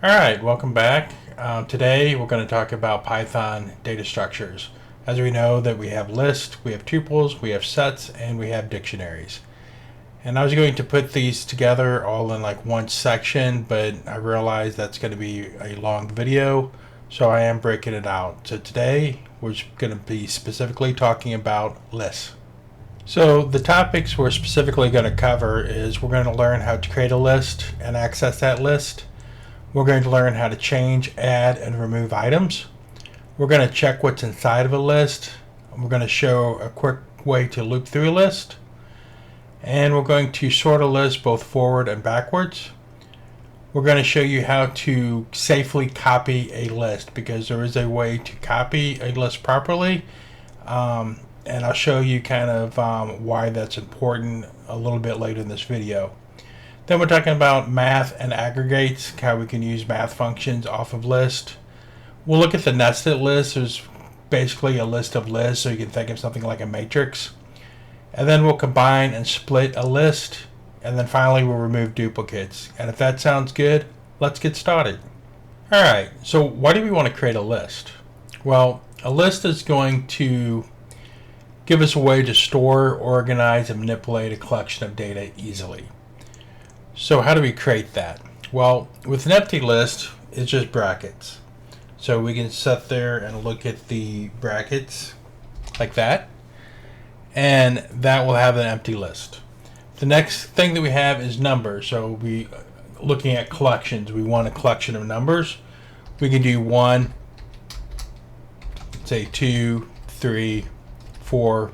Alright, welcome back. Today we're going to talk about Python data structures. As we know that we have lists, we have tuples, we have sets, and we have dictionaries. And I was going to put these together all in like one section, but I realized that's going to be a long video, so I am breaking it out. So today we're going to be specifically talking about lists. So the topics we're specifically going to cover is we're going to learn how to create a list and access that list. We're going to learn how to change, add, and remove items. We're going to check what's inside of a list. We're going to show a quick way to loop through a list. And we're going to sort a list both forward and backwards. We're going to show you how to safely copy a list because there is a way to copy a list properly. And I'll show you kind of why that's important a little bit later in this video. Then we're talking about math and aggregates, how we can use math functions off of list. We'll look at the nested list. There's basically a list of lists, so you can think of something like a matrix. And then we'll combine and split a list. And then finally we'll remove duplicates. And if that sounds good, let's get started. Alright, so why do we want to create a list? Well, a list is going to give us a way to store, organize, and manipulate a collection of data easily. So how do we create that? Well, with an empty list, it's just brackets. So we can sit there and look at the brackets like that, and that will have an empty list. The next thing that we have is numbers. So we looking at collections. We want a collection of numbers. We can do 1, say 2, 3, 4,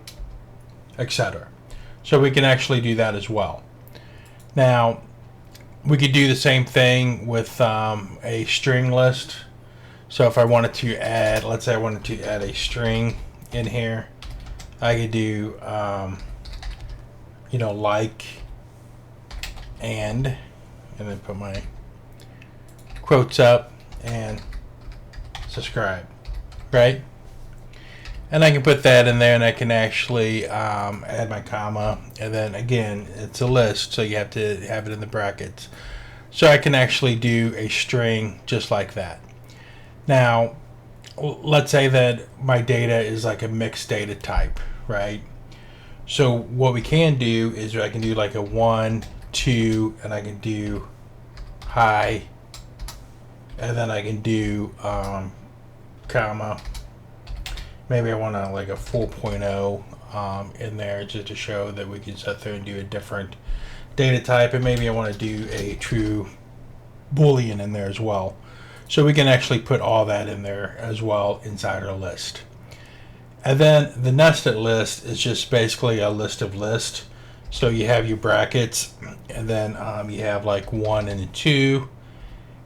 etc. So we can actually do that as well. Now, we could do the same thing with a string list. So if I wanted to add, let's say I wanted to add a string in here, I could do, like, and then put my quotes up and subscribe, right? And I can put that in there, and I can actually add my comma, and then again, it's a list, so you have to have it in the brackets. So I can actually do a string just like that. Now, let's say that my data is like a mixed data type, right? So what we can do is I can do like a 1, 2, and I can do hi, and then I can do comma. Maybe I want like a 4.0 in there just to show that we can sit there and do a different data type, and maybe I want to do a true Boolean in there as well. So we can actually put all that in there as well inside our list. And then the nested list is just basically a list of lists. So you have your brackets, and then you have like 1 and a 2,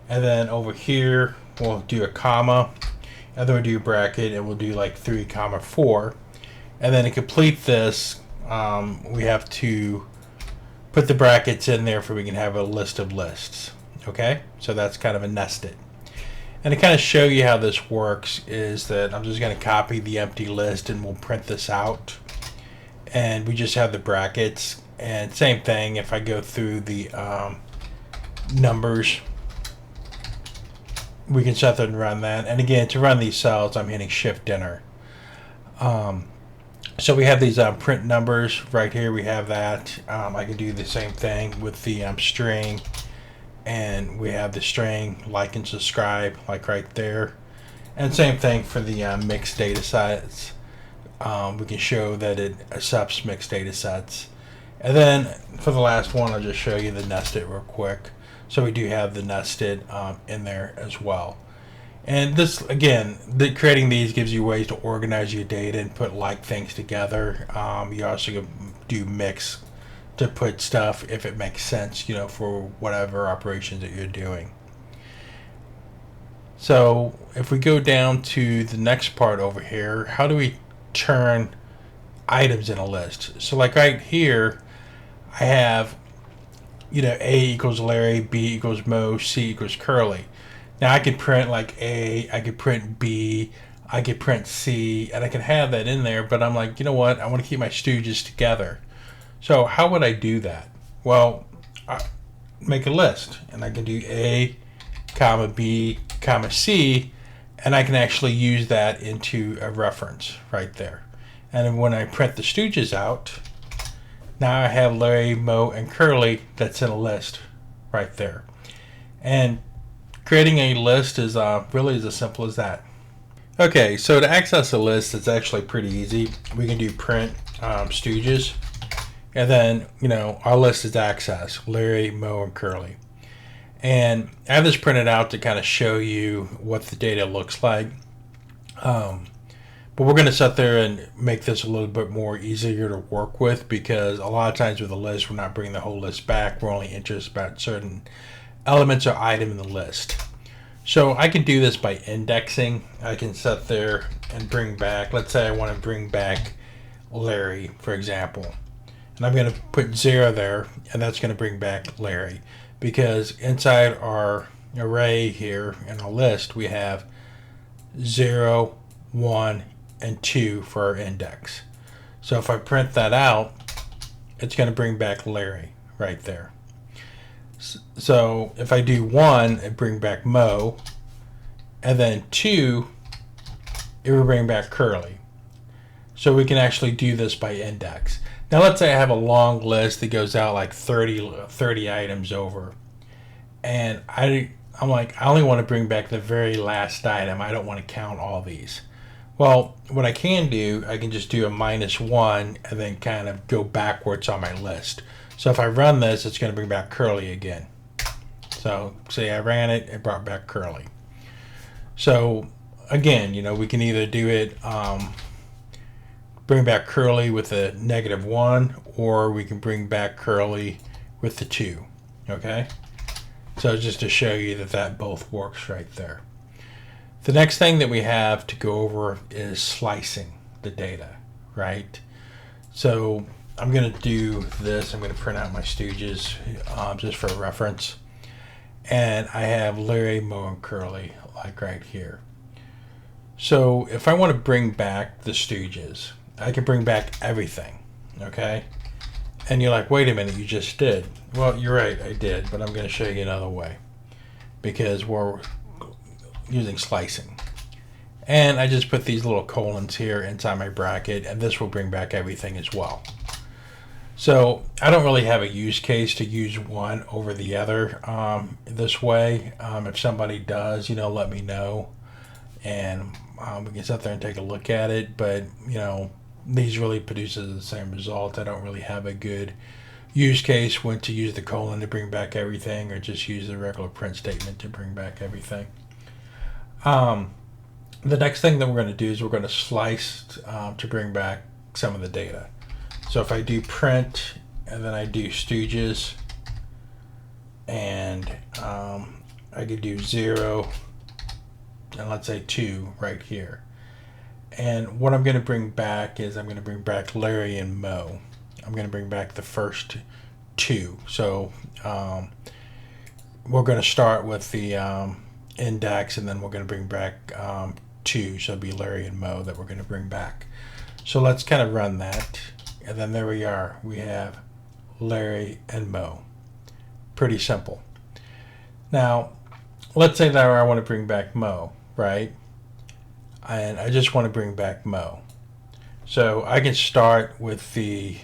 and then over here we'll do a comma. And then we'll do a bracket, and we'll do like 3, 4. And then to complete this, we have to put the brackets in there so we can have a list of lists. Okay, so that's kind of a nested. And to kind of show you how this works is that I'm just going to copy the empty list, and we'll print this out. And we just have the brackets. And same thing if I go through the numbers. We can sit there and run that. And again, to run these cells, I'm hitting Shift Enter. So we have these print numbers right here. We have that. I can do the same thing with the string. And we have the string like and subscribe, like right there. And same thing for the mixed data sets. We can show that it accepts mixed data sets. And then for the last one, I'll just show you the nested real quick. So we do have the nested in there as well. And this, again, creating these gives you ways to organize your data and put like things together. You also can do mix to put stuff if it makes sense, for whatever operations that you're doing. So if we go down to the next part over here, how do we turn items in a list? So like right here, I have A equals Larry, B equals Mo, C equals Curly. Now I could print like A, I could print B, I could print C, and I can have that in there, but I'm like, you know what? I want to keep my stooges together. So how would I do that? Well, make a list, and I can do A, comma B, comma C, and I can actually use that into a reference right there. And then when I print the Stooges out, now I have Larry, Moe, and Curly that's in a list right there. And creating a list is really as simple as that. Okay, so to access a list, it's actually pretty easy. We can do print Stooges, and then, our list is accessed, Larry, Moe, and Curly. And I have this printed out to kind of show you what the data looks like. But we're going to sit there and make this a little bit more easier to work with, because a lot of times with a list, we're not bringing the whole list back. We're only interested about certain elements or item in the list. So I can do this by indexing. I can sit there and bring back, let's say I want to bring back Larry, for example. And I'm going to put 0 there, and that's going to bring back Larry. Because inside our array here in our list, we have 0, 1, and 2 for our index. So if I print that out, it's going to bring back Larry right there. So if I do 1, it bring back Moe, and then 2, it will bring back Curly. So we can actually do this by index. Now let's say I have a long list that goes out like 30 items over, and I'm like, I only want to bring back the very last item. I don't want to count all these. Well, what I can do, I can just do a -1 and then kind of go backwards on my list. So if I run this, it's going to bring back Curly again. So say I ran it, it brought back Curly. So again, we can either do it, bring back Curly with a -1, or we can bring back Curly with the 2. Okay? So just to show you that both works right there. The next thing that we have to go over is slicing the data, right? So I'm going to do this. I'm going to print out my Stooges just for reference. And I have Larry, Moe, and Curly like right here. So if I want to bring back the Stooges, I can bring back everything, okay? And you're like, wait a minute, you just did. Well, you're right, I did, but I'm going to show you another way, because we're using slicing. And I just put these little colons here inside my bracket, and this will bring back everything as well. So I don't really have a use case to use one over the other this way. If somebody does, let me know, and we can sit there and take a look at it. But these really produces the same result. I don't really have a good use case when to use the colon to bring back everything, or just use the regular print statement to bring back everything. The next thing that we're going to do is we're going to slice to bring back some of the data. So if I do print and then I do Stooges, and I could do 0 and let's say 2 right here. And what I'm going to bring back is I'm going to bring back Larry and Moe. I'm going to bring back the first 2. So we're going to start with the index, and then we're going to bring back 2. So it'll be Larry and Moe that we're going to bring back. So let's kind of run that. And then there we are. We have Larry and Moe. Pretty simple. Now, let's say that I want to bring back Moe, right? And I just want to bring back Moe. So I can start with the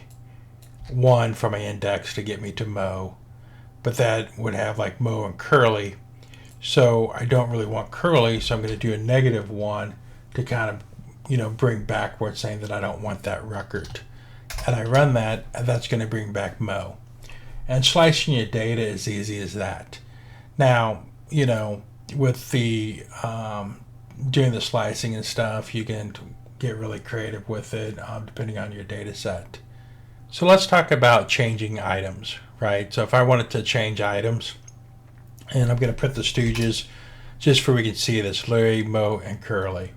1 from my index to get me to Moe, but that would have like Moe and Curly. So I don't really want Curly, so I'm going to do a -1 to kind of, bring backward, saying that I don't want that record. And I run that, and that's going to bring back Moe. And slicing your data is easy as that. Now, with the doing the slicing and stuff, you can get really creative with it depending on your data set. So let's talk about changing items, right? So if I wanted to change items, and I'm going to put the Stooges just for we can see this, Larry, Moe, and Curly.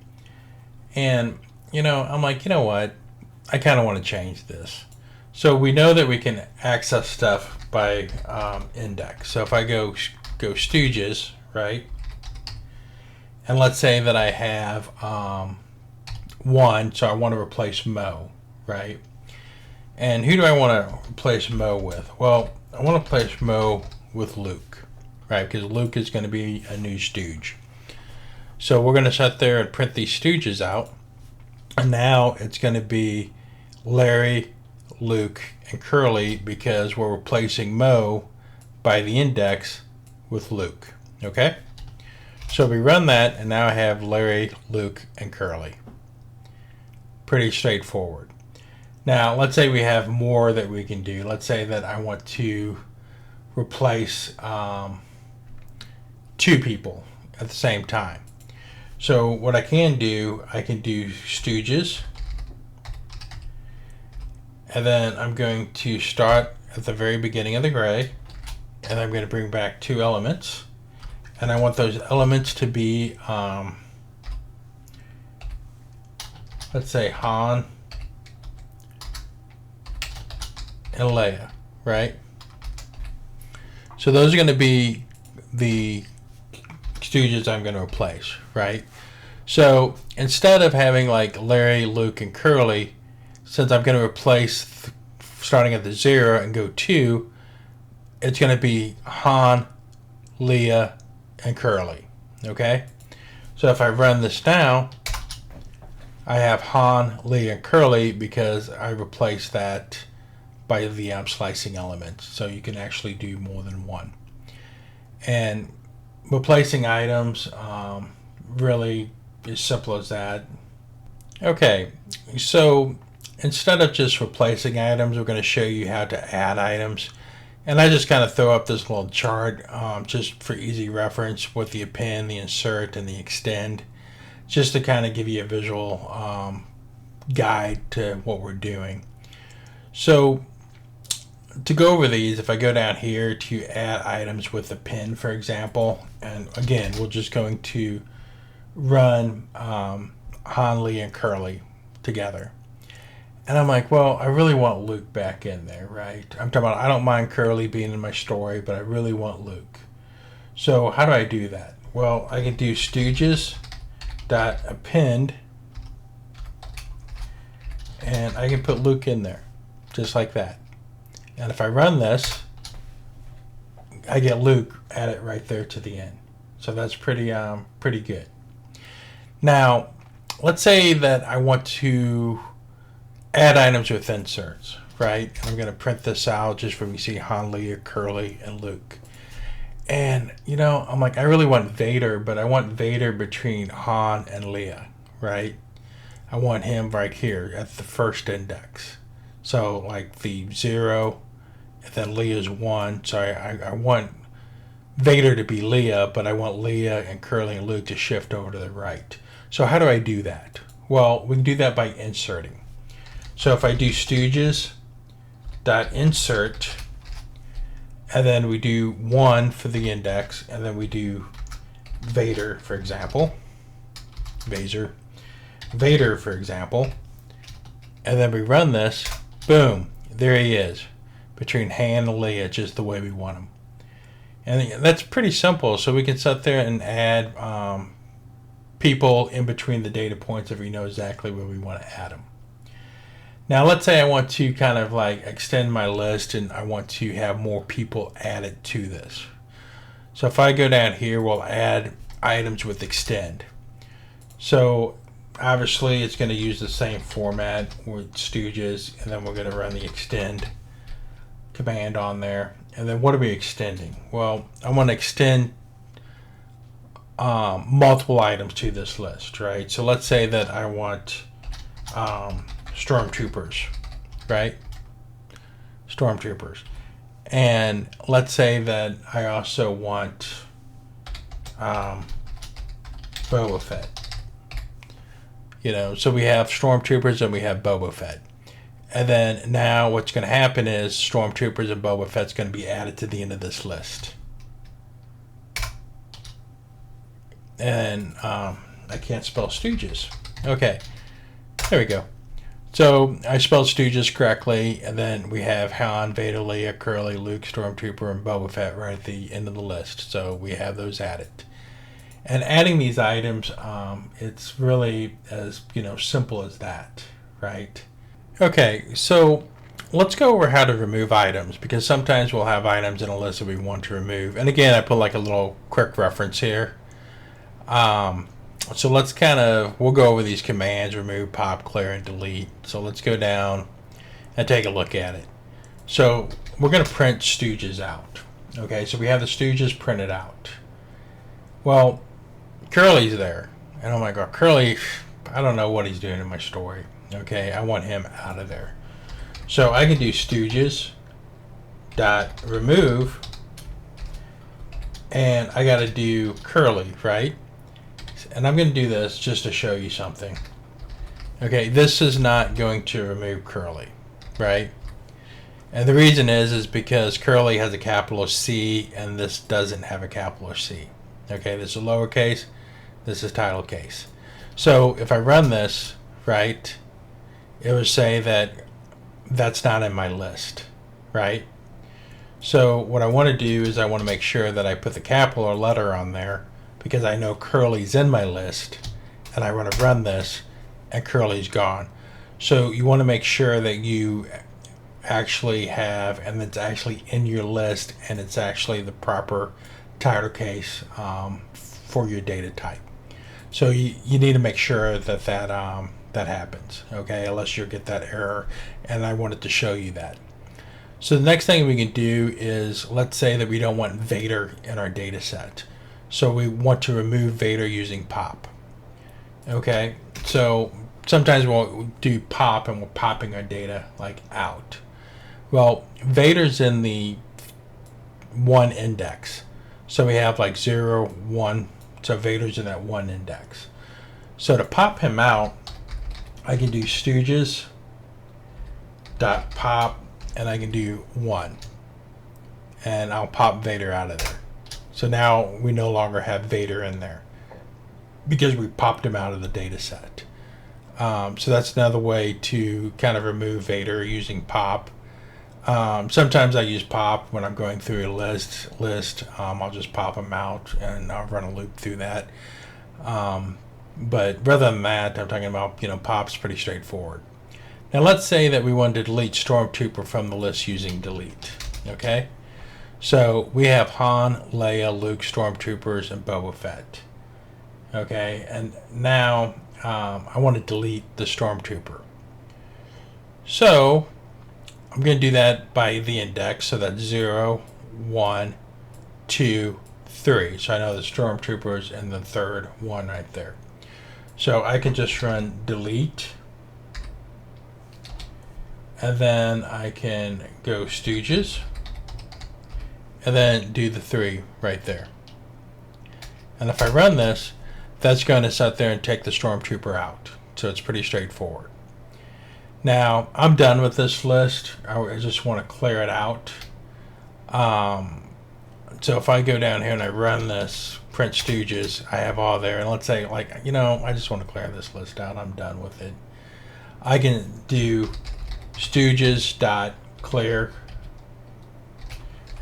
And, I'm like, you know what? I kind of want to change this. So we know that we can access stuff by index. So if I go Stooges, right? And let's say that I have 1, so I want to replace Moe, right? And who do I want to replace Moe with? Well, I want to replace Moe with Luke. right? Because Luke is going to be a new stooge. So we're going to sit there and print these stooges out. And now it's going to be Larry, Luke, and Curly because we're replacing Mo by the index with Luke. Okay? So we run that, and now I have Larry, Luke, and Curly. Pretty straightforward. Now, let's say we have more that we can do. Let's say that I want to replace 2 people at the same time. So what I can do stooges, and then I'm going to start at the very beginning of the gray, and I'm going to bring back 2 elements, and I want those elements to be, let's say Han and Leia, right? So those are going to be the stooges I'm going to replace, right? So instead of having like Larry, Luke, and Curly, since I'm going to replace starting at the 0 and go 2, it's going to be Han, Leia, and Curly. Okay? So if I run this now, I have Han, Leia, and Curly because I replaced that by the slicing element. So you can actually do more than one. And replacing items, really as simple as that. Okay, so instead of just replacing items, we're going to show you how to add items. And I just kind of throw up this little chart just for easy reference with the append, the insert, and the extend, just to kind of give you a visual guide to what we're doing. So to go over these, if I go down here to add items with append, for example, and again, we're just going to run Han, Lee, and Curly together. And I'm like, well, I really want Luke back in there, right? I'm talking about I don't mind Curly being in my story, but I really want Luke. So how do I do that? Well, I can do stooges dot append, and I can put Luke in there, just like that. And if I run this, I get Luke added right there to the end. So that's pretty good. Now, let's say that I want to add items with inserts, right? And I'm going to print this out just for me to see Han, Leia, Curly, and Luke. And, I'm like, I really want Vader, but I want Vader between Han and Leia, right? I want him right here at the first index. So, like the 0, and then Leia's 1. So I want Vader to be Leia, but I want Leia and Curly and Luke to shift over to the right. So how do I do that? Well, we can do that by inserting. So if I do stooges dot insert, and then we do 1 for the index, and then we do Vader, for example, Vader, for example, and then we run this, boom, there he is, between Han and Leia, just the way we want him. And that's pretty simple, so we can sit there and add people in between the data points if we know exactly where we want to add them. Now let's say I want to kind of like extend my list and I want to have more people added to this. So if I go down here, we'll add items with extend. So obviously it's going to use the same format with stooges, and then we're going to run the extend command on there. And then what are we extending? Well, I want to extend multiple items to this list, right? So let's say that I want stormtroopers, right? Stormtroopers. And let's say that I also want Boba Fett. So we have stormtroopers and we have Boba Fett. And then now what's going to happen is stormtroopers and Boba Fett's going to be added to the end of this list. And I can't spell stooges. Okay, there we go. So I spelled stooges correctly, and then we have Han, Vader, Leia, Curly, Luke, Stormtrooper, and Boba Fett right at the end of the list. So we have those added. And adding these items, it's really as simple as that, right? Okay, so let's go over how to remove items, because sometimes we'll have items in a list that we want to remove. And again, I put like a little quick reference here. So let's we'll go over these commands: remove, pop, clear, and delete. So let's go down and take a look at it. So we're going to print Stooges out. Okay, so we have the Stooges printed out. Well, Curly's there. And oh my God, Curly, I don't know what he's doing in my story. Okay, I want him out of there. So I can do Stooges dot remove, and I got to do Curly, right? And I'm going to do this just to show you something. Okay, this is not going to remove Curly, right? And the reason is because Curly has a capital C and this doesn't have a capital C. Okay, this is lowercase, this is title case. So if I run this, right, it would say that that's not in my list, right? So what I want to do is I want to make sure that I put the capital letter on there, because I know Curly's in my list, and I want to run this and Curly's gone. So you want to make sure that you actually have, and it's actually in your list, and it's actually the proper title case for your data type. So you need to make sure that that happens, okay, unless you get that error, and I wanted to show you that. So the next thing we can do is, let's say that we don't want Vader in our data set. So we want to remove Vader using pop. Okay, so sometimes we'll do pop and we're popping our data like out. Well, Vader's in the 1 index. So we have like 0, 1. So Vader's in that 1 index. So to pop him out, I can do Stooges dot pop, and I can do 1. And I'll pop Vader out of there. So now we no longer have Vader in there because we popped him out of the data set. So that's another way to kind of remove Vader using pop. Sometimes I use pop when I'm going through a list. I'll just pop them out and I'll run a loop through that. But rather than that, I'm talking about, pop's pretty straightforward. Now let's say that we wanted to delete Stormtrooper from the list using delete. Okay? So we have Han, Leia, Luke, Stormtroopers, and Boba Fett. Okay, and now I want to delete the Stormtrooper. So I'm going to do that by the index. So that's 0, 1, 2, 3. So I know the Stormtroopers and the third one right there. So I can just run delete. And then I can go Stooges. And then do the 3 right there. And if I run this, that's going to sit there and take the Stormtrooper out. So it's pretty straightforward. Now, I'm done with this list. I just want to clear it out. So if I go down here and I run this, print Stooges, I have all there. And let's say, I just want to clear this list out. I'm done with it. I can do Stooges.clear.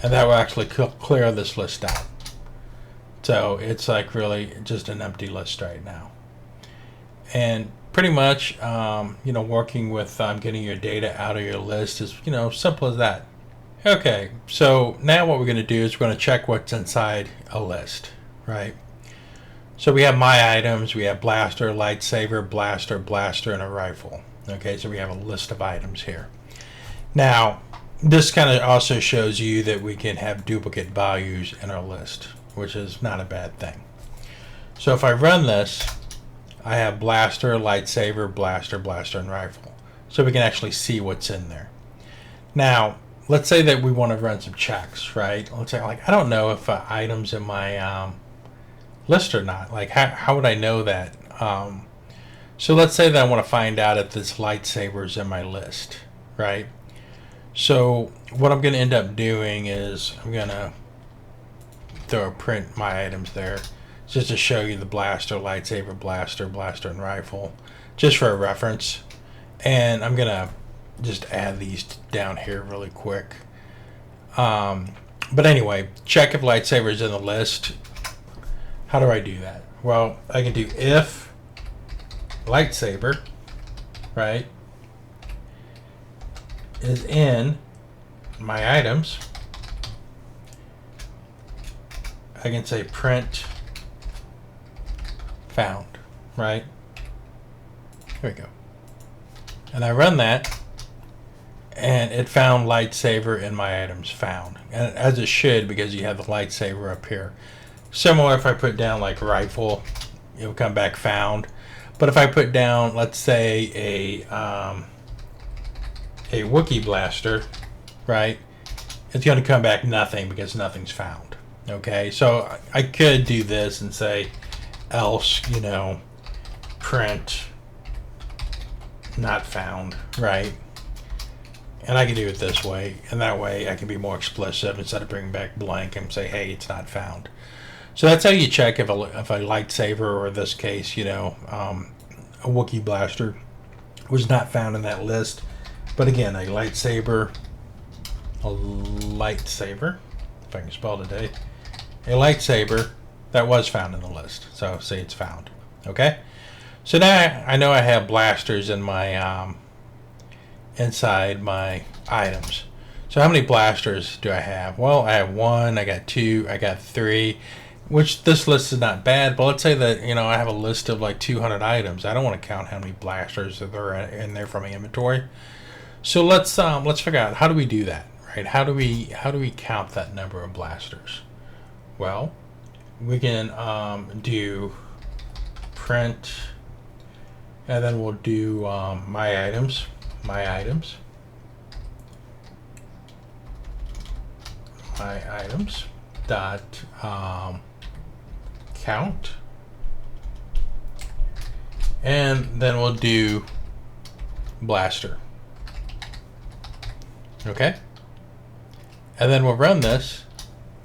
And that will actually clear this list out. So it's like really just an empty list right now. And pretty much, working with getting your data out of your list is, simple as that. Okay, so now what we're going to do is we're going to check what's inside a list, right? So we have my items, we have blaster, lightsaber, blaster, and a rifle. Okay, so we have a list of items here. Now, this kind of also shows you that we can have duplicate values in our list, which is not a bad thing. So if I run this, I have blaster, lightsaber, blaster, and rifle. So we can actually see what's in there. Now, let's say that we want to run some checks, right? Let's say, I don't know if items in my list or not. How would I know that? So let's say that I want to find out if this lightsaber is in my list, right? So what I'm going to end up doing is I'm going to throw a print my items there just to show you the blaster, lightsaber, blaster, and rifle, just for a reference. And I'm going to just add these down here really quick. But anyway, check if lightsaber is in the list. How do I do that? Well, I can do if lightsaber, right, is in my items, I can say print found, right? Here we go. And I run that, and it found lightsaber in my items found. And as it should, because you have the lightsaber up here. Similar if I put down like rifle, it will come back found. But if I put down, let's say a Wookiee blaster, right? It's going to come back nothing because nothing's found. Okay, so I could do this and say else, print not found, right? And I can do it this way, and that way I can be more explicit instead of bringing back blank and say, hey, it's not found. So that's how you check if a lightsaber, or in this case, a Wookiee blaster, was not found in that list. But again, a lightsaber, if I can spell today, a lightsaber that was found in the list. So say it's found. Okay. So now I know I have blasters in my inside my items. So how many blasters do I have? Well, I have 1, I got 2, I got 3, which this list is not bad, but let's say that, I have a list of like 200 items. I don't want to count how many blasters are in there from my inventory. So let's figure out, how do we do that, right? How do we count that number of blasters? Well, we can do print, and then we'll do my items dot count, and then we'll do blaster. Okay, and then we'll run this,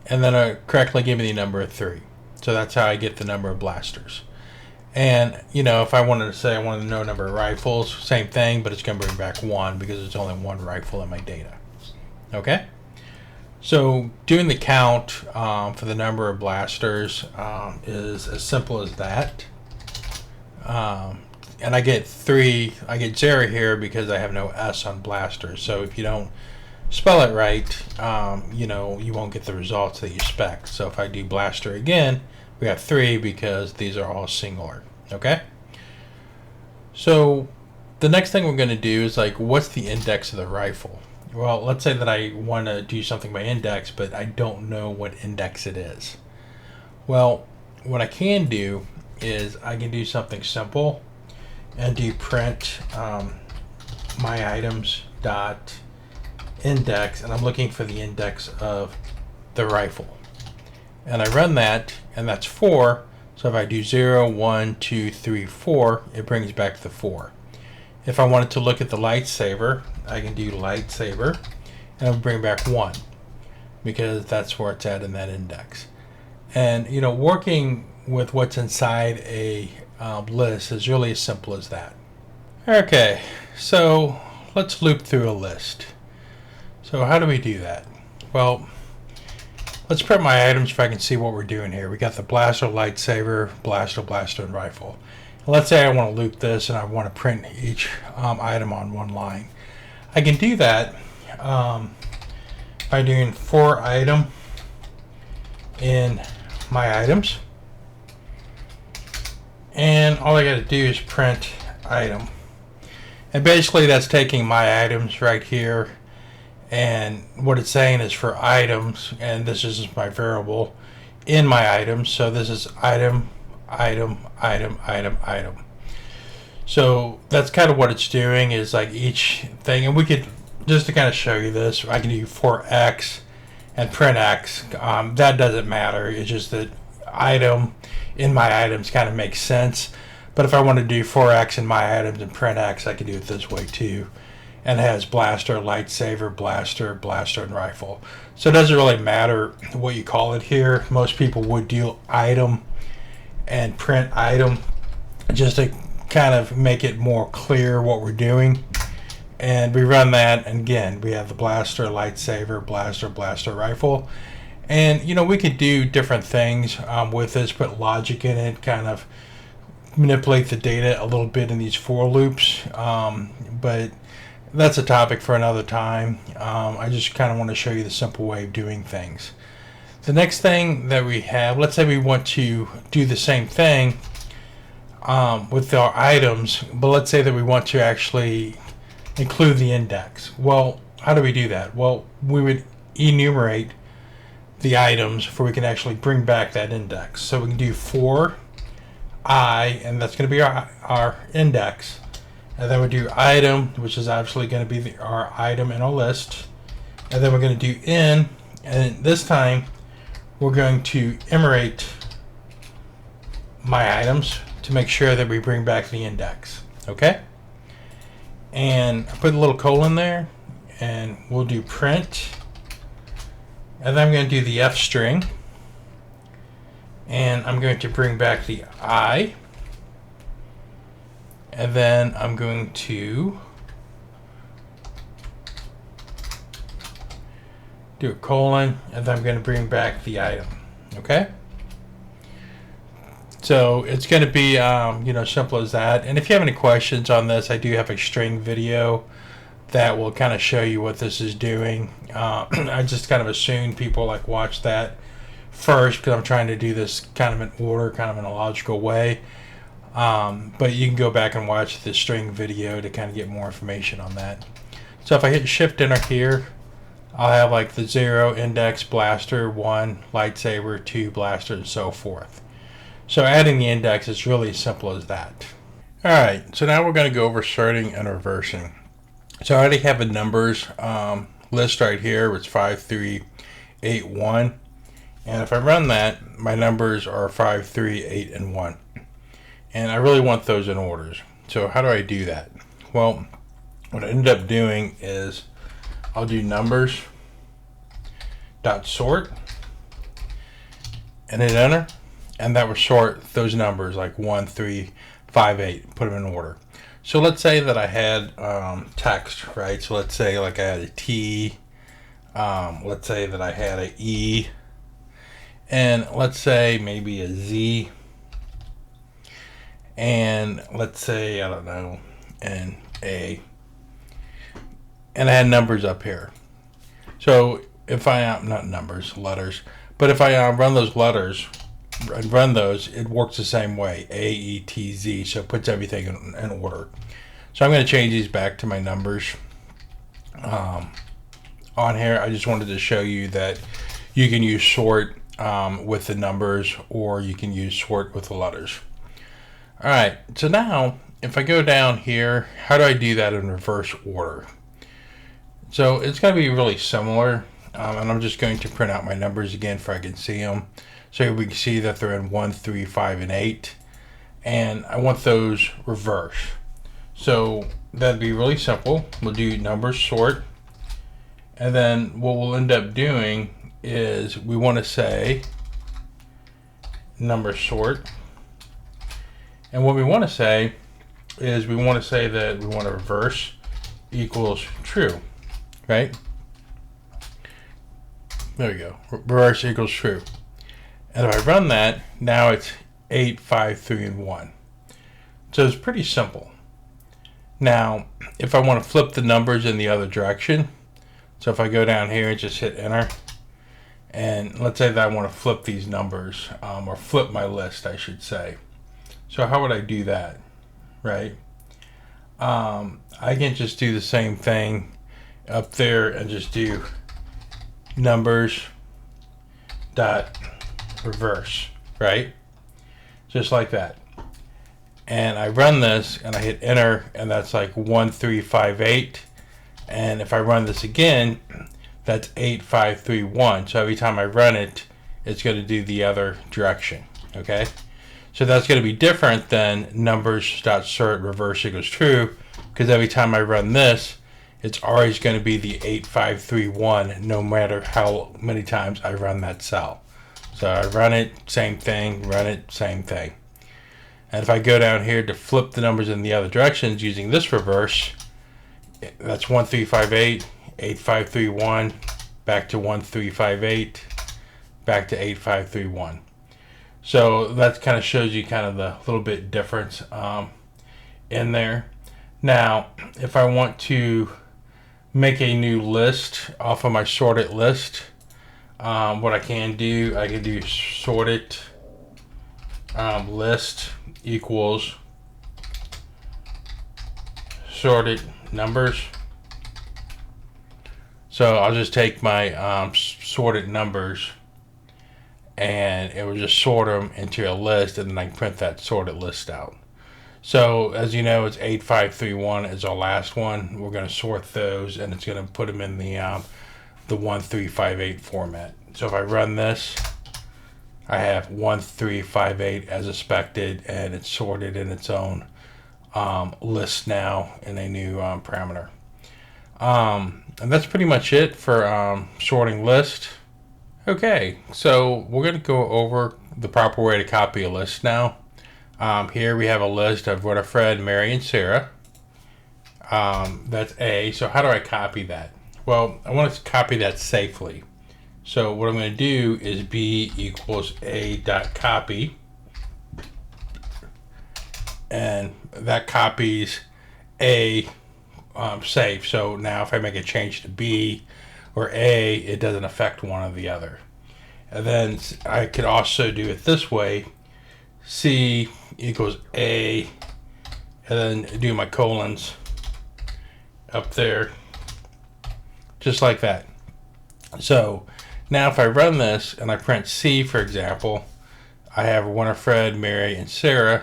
and then it'll correctly give me the number of 3. So that's how I get the number of blasters. And if I wanted to say I wanted to know number of rifles, same thing, but it's going to bring back 1 because it's only 1 rifle in my data. Okay, so doing the count for the number of blasters is as simple as that. And I get 0 here because I have no S on blaster. So if you don't spell it right, you won't get the results that you expect. So if I do blaster again, we have 3 because these are all singular. Okay. So the next thing we're going to do is what's the index of the rifle? Well, let's say that I want to do something by index, but I don't know what index it is. Well, what I can do is I can do something simple and do print my items dot index, and I'm looking for the index of the rifle. And I run that, and that's 4. So if I do 0, 1, 2, 3, 4, it brings back the 4. If I wanted to look at the lightsaber, I can do lightsaber, and it'll bring back 1 because that's where it's at in that index. And working with what's inside a list is really as simple as that. Okay, so let's loop through a list. So how do we do that? Well, let's print my items if I can see what we're doing here. We got the blaster, lightsaber, blaster, and rifle. And let's say I want to loop this and I want to print each item on one line. I can do that by doing for item in my items. And all I got to do is print item. And basically that's taking my items right here, and what it's saying is for items, and this is my variable in my items. So this is item. So that's kind of what it's doing, is each thing. And we could, just to kind of show you this, I can do for X and print X. That doesn't matter. It's just that item in my items kind of makes sense. But if I want to do for X in my items and print X, I can do it this way too. And it has blaster, lightsaber, blaster, and rifle. So it doesn't really matter what you call it here. Most people would do item and print item just to kind of make it more clear what we're doing. And we run that, and again, we have the blaster, lightsaber, blaster, rifle. And we could do different things with this, put logic in it, kind of manipulate the data a little bit in these for loops. But That's a topic for another time. I just kind of want to show you the simple way of doing things. The next thing that we have, let's say we want to do the same thing with our items, but let's say that we want to actually include the index. Well, how do we do that? Well, we would enumerate the items before we can actually bring back that index. So we can do for I, and that's going to be our index. And then we do item, which is actually going to be our item in our list. And then we're going to do in, and this time we're going to enumerate my items to make sure that we bring back the index. Okay? And I put a little colon there, and we'll do print. And then I'm going to do the F string. And I'm going to bring back the I. And then I'm going to do a colon, and then I'm going to bring back the item. Okay? So it's going to be, simple as that. And if you have any questions on this, I do have a string video that will kind of show you what this is doing. I just kind of assume people watch that first because I'm trying to do this kind of in order, kind of in a logical way. But you can go back and watch the string video to kind of get more information on that. So if I hit shift enter here, I'll have the 0, index, blaster, 1, lightsaber, 2, blaster, and so forth. So adding the index is really as simple as that. Alright, so now we're going to go over sorting and reversing. So I already have a numbers list right here, which is 5, 3, 8, 1. And if I run that, my numbers are 5, 3, 8, and 1. And I really want those in orders. So how do I do that? Well, what I end up doing is I'll do numbers dot sort and hit enter, and that will sort those numbers 1, 3, 5, 8, put them in order. So let's say that I had text, right? So let's say I had a T, let's say that I had a E, and let's say maybe a Z, and let's say, I don't know, an A, and I had numbers up here. So if I, not numbers, letters, but if I run those letters, it works the same way, A, E, T, Z, so it puts everything in order. So I'm going to change these back to my numbers on here. I just wanted to show you that you can use sort with the numbers, or you can use sort with the letters. Alright, so now if I go down here, how do I do that in reverse order? So it's going to be really similar, and I'm just going to print out my numbers again so I can see them. So we can see that they're in 1, 3, 5, and 8, and I want those reverse. So that'd be really simple. We'll do numbers sort, and then what we'll end up doing is we want to say number sort, and what we want to say is we want to say that we want to reverse equals true, right? There we go. Reverse equals true. And if I run that, now it's 8, 5, 3, and 1. So it's pretty simple. Now, if I want to flip the numbers in the other direction, so if I go down here and just hit enter, and let's say that I want to flip these numbers, or flip my list, I should say. So how would I do that, right? I can just do the same thing up there and just do numbers dot reverse, right? Just like that. And I run this and I hit enter, and that's 1, 3, 5, 8. And if I run this again, that's 8, 5, 3, 1. So every time I run it, it's going to do the other direction, okay? So that's going to be different than numbers.sort reverse equals true, because every time I run this, it's always going to be the 8, 5, 3, 1, no matter how many times I run that cell. So I run it, same thing, run it, same thing. And if I go down here to flip the numbers in the other directions using this reverse, that's 1, 3, 5, 8, 8, 5, 3, 1, back to 1, 3, 5, 8, back to 8, 5, 3, 1. So that kind of shows you kind of the little bit difference in there. Now, if I want to make a new list off of my sorted list, what I can do sorted list equals sorted numbers. So I'll just take my sorted numbers and it will just sort them into a list, and then I can print that sorted list out. So as you know, it's 8531 is our last one. We're going to sort those, and it's going to put them in the 1358 format. So if I run this, I have 1358 as expected, and it's sorted in its own list now in a new parameter. And that's pretty much it for sorting list. Okay, so we're going to go over the proper way to copy a list now. Here we have a list of Winifred, Mary, and Sarah. That's A. So how do I copy that? Well, I want to copy that safely. So what I'm going to do is B equals A dot copy. And that copies A safe. So now if I make a change to B or A, it doesn't affect one or the other. And then I could also do it this way. C equals A, and then do my colons up there, just like that. So now if I run this and I print C, for example, I have Winifred, Mary, and Sarah.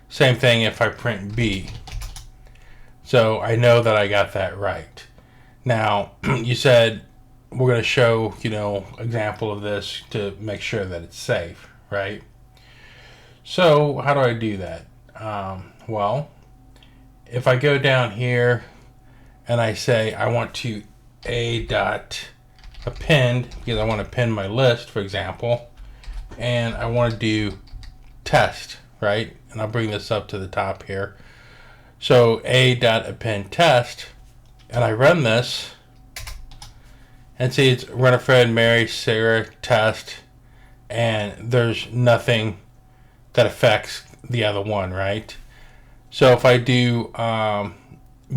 Same thing if I print B. So I know that I got that right. Now, you said we're going to show, example of this to make sure that it's safe, right? So how do I do that? Well, if I go down here and I say I want to A dot append, because I want to append my list, for example, and I want to do test, right? And I'll bring this up to the top here. So A dot append test, and I run this, and see it's Winifred, Mary, Sarah, test, and there's nothing that affects the other one, right? So if I do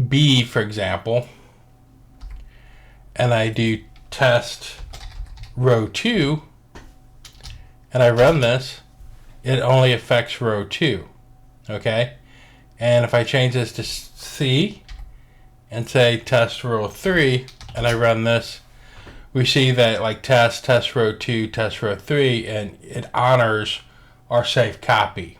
B, for example, and I do test row 2, and I run this, it only affects row 2, okay? And if I change this to C and say test row 3, and I run this, we see that like test row 2, test row 3, and it honors our safe copy.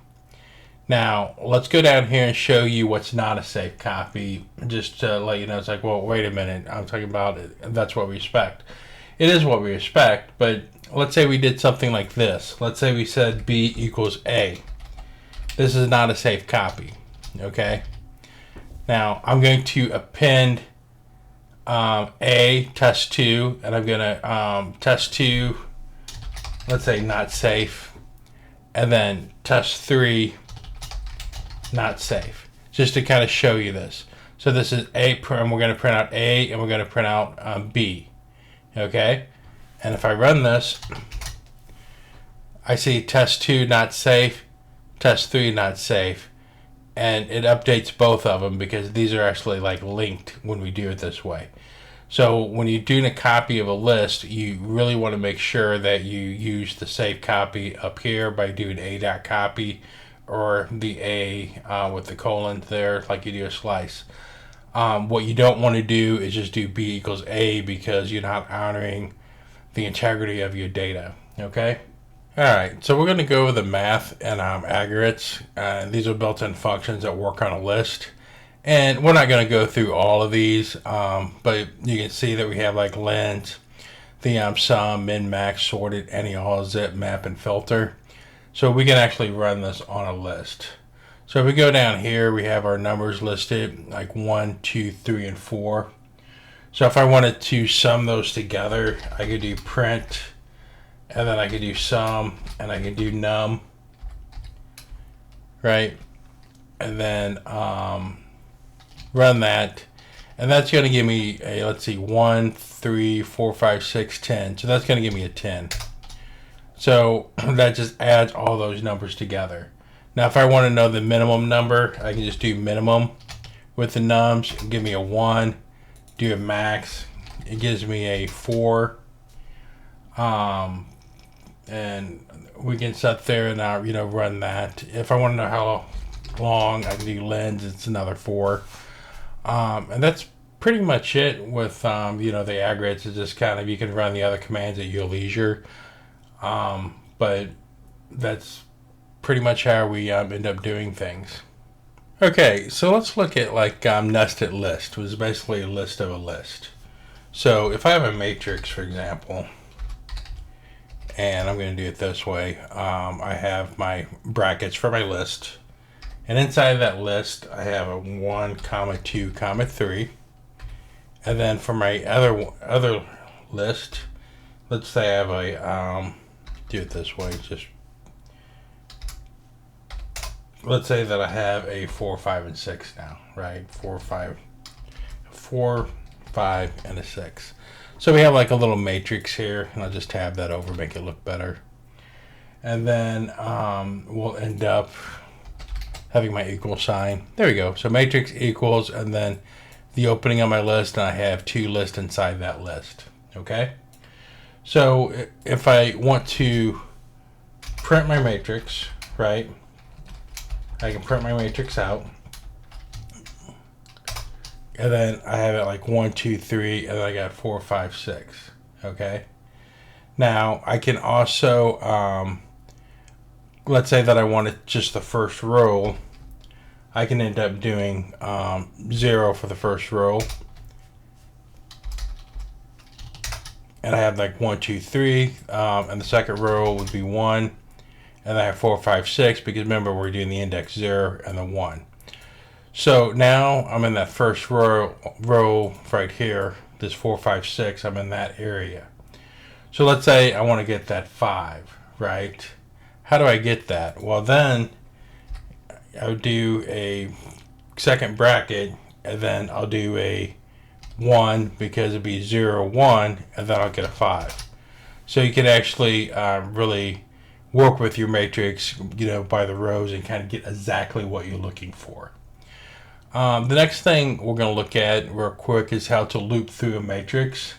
Now, let's go down here and show you what's not a safe copy, just to let you know. It's like, well, wait a minute, I'm talking about it. That's what we expect. It is what we expect, but let's say we did something like this. Let's say we said B equals A. This is not a safe copy, okay? Now, I'm going to append A, test 2, and I'm going to test 2, let's say not safe, and then test 3, not safe, just to kind of show you this. So this is A, and we're going to print out A, and we're going to print out B, okay? And if I run this, I see test 2 not safe, test 3 not safe, and it updates both of them because these are actually like linked when we do it this way. So when you're doing a copy of a list, you really want to make sure that you use the safe copy up here by doing A.copy or the A with the colon there, like you do a slice. What you don't want to do is just do B equals A, because you're not honoring the integrity of your data, okay? All right, so we're going to go over the math and Aggerates. These are built-in functions that work on a list. And we're not going to go through all of these, but you can see that we have like lens, the sum, min, max, sorted, any, all, zip, map, and filter. So we can actually run this on a list. So if we go down here, we have our numbers listed, like 1, 2, 3, and 4. So if I wanted to sum those together, I could do print, and then I could do sum, and I can do num, right? And then run that, and that's going to give me a, let's see, 1, 3, 4, 5, 6, 10. So that's going to give me a 10. So that just adds all those numbers together. Now if I want to know the minimum number, I can just do minimum, with the nums, give me a 1. Do a max, it gives me a 4. And we can sit there and run that. If I want to know how long, I can do lens, it's another 4. And that's pretty much it with the Aggerates. It's just kind of, you can run the other commands at your leisure. But that's pretty much how we end up doing things. Okay, so let's look at like nested list, which is basically a list of a list. So if I have a matrix, for example, and I'm going to do it this way, I have my brackets for my list, and inside of that list I have a 1, 2, 3, and then for my other list, let's say I have a do it this way, just let's say that I have a 4, 5, and 6 now, right? 4, 5, and a 6. So we have like a little matrix here, and I'll just tab that over, make it look better. And then we'll end up having my equal sign. There we go. So matrix equals, and then the opening of my list, and I have 2 lists inside that list. Okay? So if I want to print my matrix, right? I can print my matrix out, and then I have it like 1, 2, 3, and then I got 4, 5, 6. Okay. Now I can also, let's say that I wanted just the first row. I can end up doing 0 for the first row, and I have like 1, 2, 3, and the second row would be 1. And I have 4, 5, 6, because remember we're doing the index 0 and the 1. So now I'm in that first row right here, this 4, 5, 6, I'm in that area. So let's say I want to get that 5, right? How do I get that? Well, then I would do a second bracket, and then I'll do a 1, because it'd be 0, 1, and then I'll get a 5. So you can actually really work with your matrix, by the rows, and kind of get exactly what you're looking for. The next thing we're going to look at real quick is how to loop through a matrix.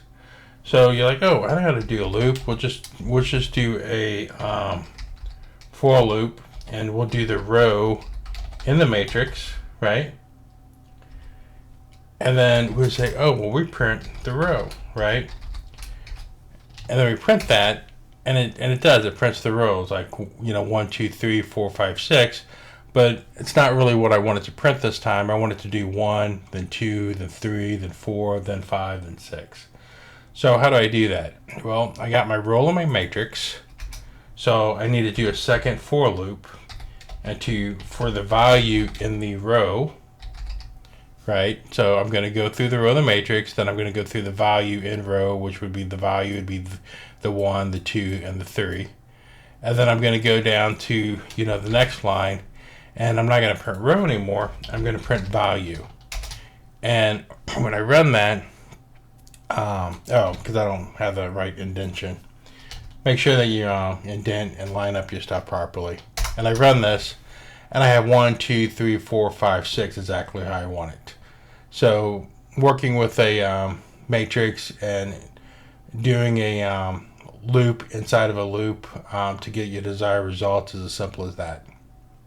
So you're like, oh, I don't know how to do a loop. We'll just do a for loop, and we'll do the row in the matrix, right? And then we'll say, oh, well, we print the row, right? And then we print that. And it does. It prints the rows like 1, 2, 3, 4, 5, 6, but it's not really what I wanted to print this time. I wanted to do 1, then 2, then 3, then 4, then 5, then 6. So how do I do that? Well, I got my row in my matrix, so I need to do a second for loop, and for the value in the row, right? So I'm going to go through the row of the matrix, then I'm going to go through the value in row, which would be the value would be the 1, the 2, and the 3. And then I'm going to go down to, the next line, and I'm not going to print row anymore. I'm going to print value. And when I run that, because I don't have the right indentation, make sure that you indent and line up your stuff properly. And I run this, and I have 1, 2, 3, 4, 5, 6 exactly how I want it. So working with a matrix and doing a loop inside of a loop to get your desired results is as simple as that.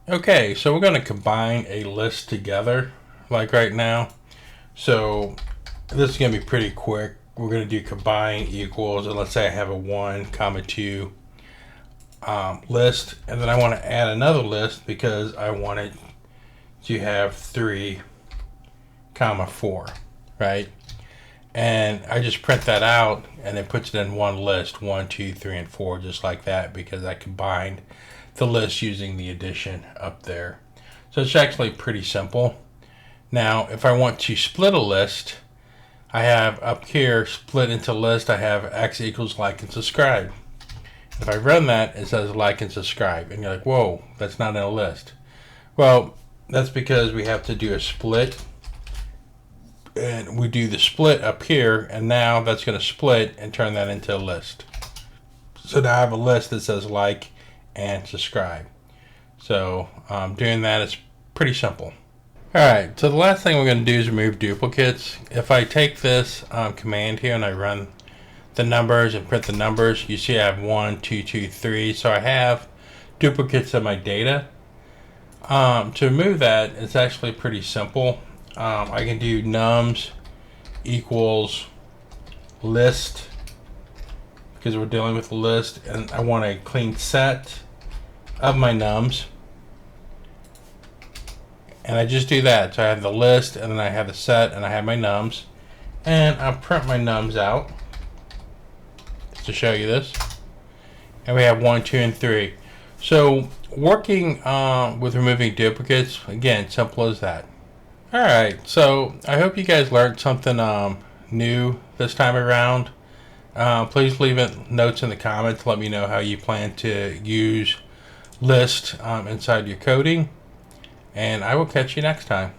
Okay, so we're going to combine a list together like right now. So this is going to be pretty quick. We're going to do combine equals, and let's say I have a 1, 2 list, and then I want to add another list because I want it to have 3, 4, right? And I just print that out, and it puts it in one list, 1, 2, 3, and 4, just like that, because I combined the list using the addition up there. So it's actually pretty simple. Now, if I want to split a list, I have up here, split into list, I have x equals like and subscribe. If I run that, it says like and subscribe, and you're like, whoa, that's not in a list. Well, that's because we have to do a split, and we do the split up here, and now that's going to split and turn that into a list. So now I have a list that says like and subscribe. So doing that is pretty simple. Alright, so the last thing we're going to do is remove duplicates. If I take this command here and I run the numbers and print the numbers, you see I have 1, 2, 2, 3. So I have duplicates of my data. To remove that, it's actually pretty simple. I can do nums equals list, because we're dealing with a list, and I want a clean set of my nums. And I just do that. So I have the list, and then I have the set, and I have my nums. And I'll print my nums out just to show you this. And we have 1, 2, and 3. So working with removing duplicates, again, simple as that. Alright, so I hope you guys learned something new this time around. Please leave notes in the comments. Let me know how you plan to use list inside your coding. And I will catch you next time.